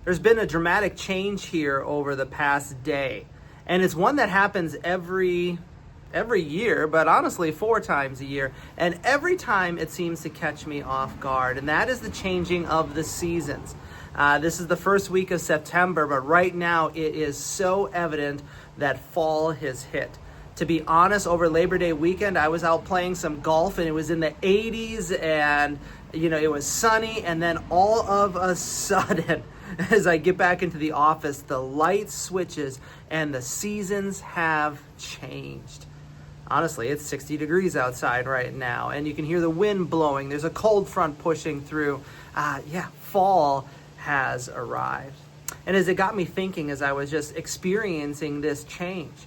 There's been a dramatic change here over the past day, and it's one that happens every year, but honestly 4 times a year, and every time it seems to catch me off guard, and that is the changing of the seasons. This is the first week of September, but right now it is so evident that fall has hit. To be honest, over Labor Day weekend, I was out playing some golf, and it was in the 80s, and it was sunny, and then all of a sudden, as I get back into the office, the light switches and the seasons have changed. Honestly, it's 60 degrees outside right now, and you can hear the wind blowing. There's a cold front pushing through. Fall has arrived. And as it got me thinking, as I was just experiencing this change,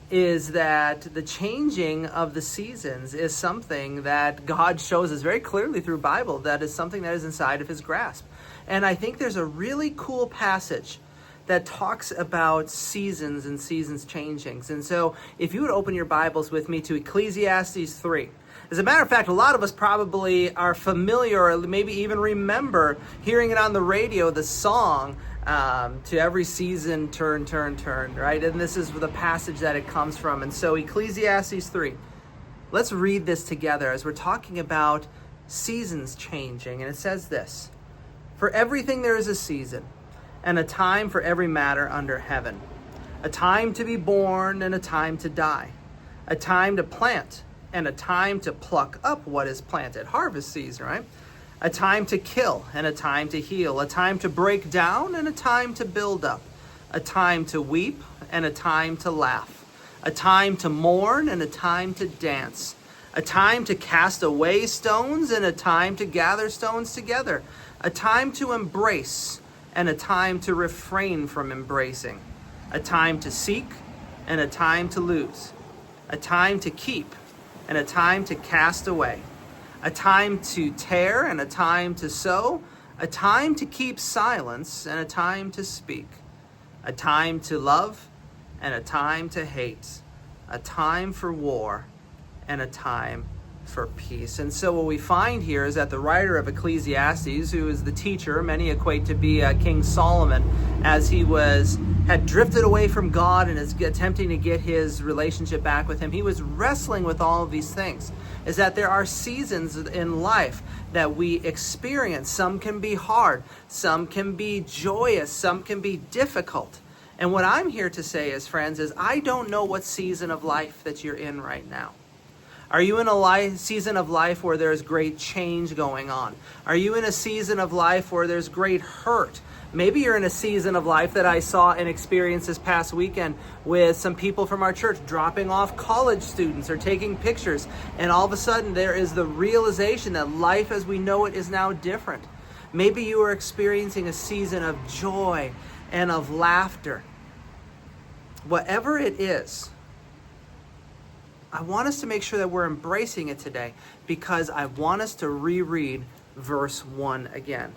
is that the changing of the seasons is something that God shows us very clearly through Bible, that is something that is inside of his grasp. And I think there's a really cool passage that talks about seasons and seasons changings. And so if you would open your Bibles with me to Ecclesiastes 3. As a matter of fact, a lot of us probably are familiar or maybe even remember hearing it on the radio, the song, to every season turn, right? And this is the passage that it comes from. And so Ecclesiastes 3, let's read this together as we're talking about seasons changing. And it says this: "For everything there is a season, and a time for every matter under heaven, a time to be born and a time to die, a time to plant and a time to pluck up what is planted." Harvest season, right? "A time to kill and a time to heal, a time to break down and a time to build up, a time to weep and a time to laugh, a time to mourn and a time to dance, a time to cast away stones and a time to gather stones together, a time to embrace and a time to refrain from embracing, a time to seek and a time to lose, a time to keep and a time to cast away, a time to tear and a time to sow, a time to keep silence and a time to speak, a time to love and a time to hate, a time for war and a time for peace." And so what we find here is that the writer of Ecclesiastes, who is the teacher, many equate to be King Solomon, as he had drifted away from God and is attempting to get his relationship back with him, he was wrestling with all of these things. Is that there are seasons in life that we experience. Some can be hard, some can be joyous, some can be difficult. And what I'm here to say is, friends, is I don't know what season of life that you're in right now. Are you in a season of life where there's great change going on? Are you in a season of life where there's great hurt? Maybe you're in a season of life that I saw and experienced this past weekend with some people from our church dropping off college students or taking pictures. And all of a sudden there is the realization that life as we know it is now different. Maybe you are experiencing a season of joy and of laughter. Whatever it is, I want us to make sure that we're embracing it today, because I want us to reread verse 1 again,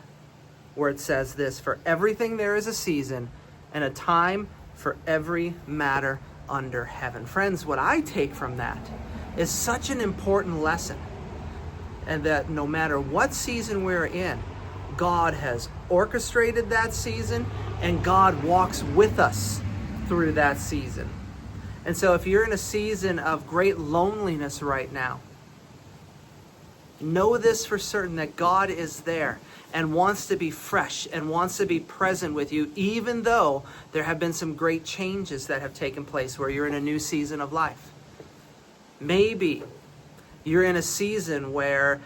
where it says this: "For everything there is a season and a time for every matter under heaven." Friends, what I take from that is such an important lesson, and that no matter what season we're in, God has orchestrated that season and God walks with us through that season. And so if you're in a season of great loneliness right now, know this for certain, that God is there and wants to be fresh and wants to be present with you, even though there have been some great changes that have taken place where you're in a new season of life. Maybe you're in a season where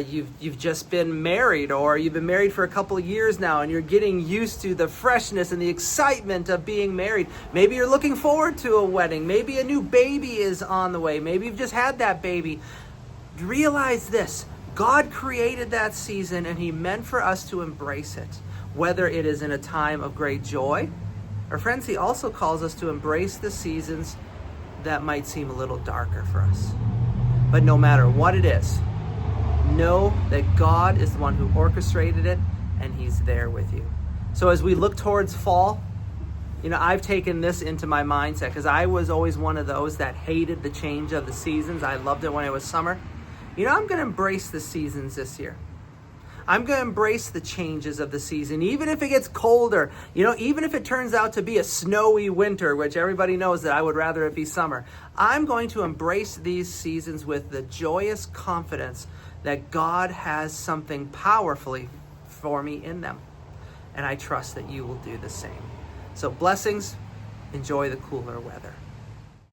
you've just been married, or you've been married for a couple of years now, and you're getting used to the freshness and the excitement of being married. Maybe you're looking forward to a wedding. Maybe a new baby is on the way. Maybe you've just had that baby. Realize this: God created that season and he meant for us to embrace it, whether it is in a time of great joy, or friends, he also calls us to embrace the seasons that might seem a little darker for us. But no matter what it is, know that God is the one who orchestrated it and he's there with you. So as we look towards fall, I've taken this into my mindset, because I was always one of those that hated the change of the seasons. I loved it when it was summer. I'm going to embrace the seasons this year. I'm going to embrace the changes of the season, even if it gets colder, even if it turns out to be a snowy winter, which everybody knows that I would rather it be summer. I'm going to embrace these seasons with the joyous confidence that God has something powerfully for me in them. And I trust that you will do the same. So blessings, enjoy the cooler weather.